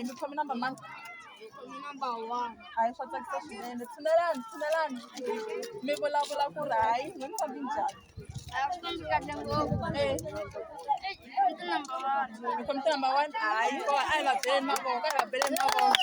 Ni come number man. Number 1. Hayi swa tsakisa swinene. Tshunelani. Mi vulavula ku ri hayi mi fambi njhani? Mi khome number 1. Hayi ko a hi va beleni mavoko, a hi va beleni mavoko.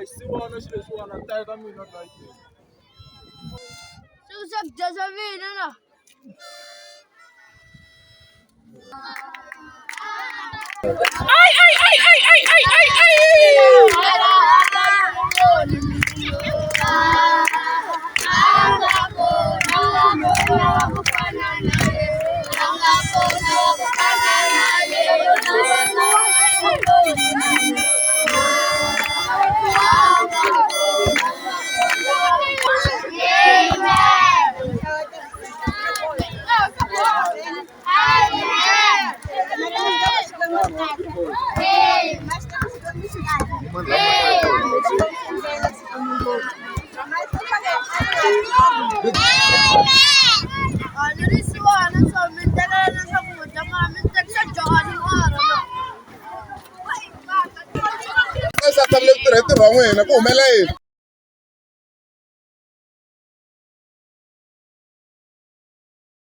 Se vona xilo leswiwani teka mina right. Swakudya swa mina na. Esa tarde 3 te vamos a ir,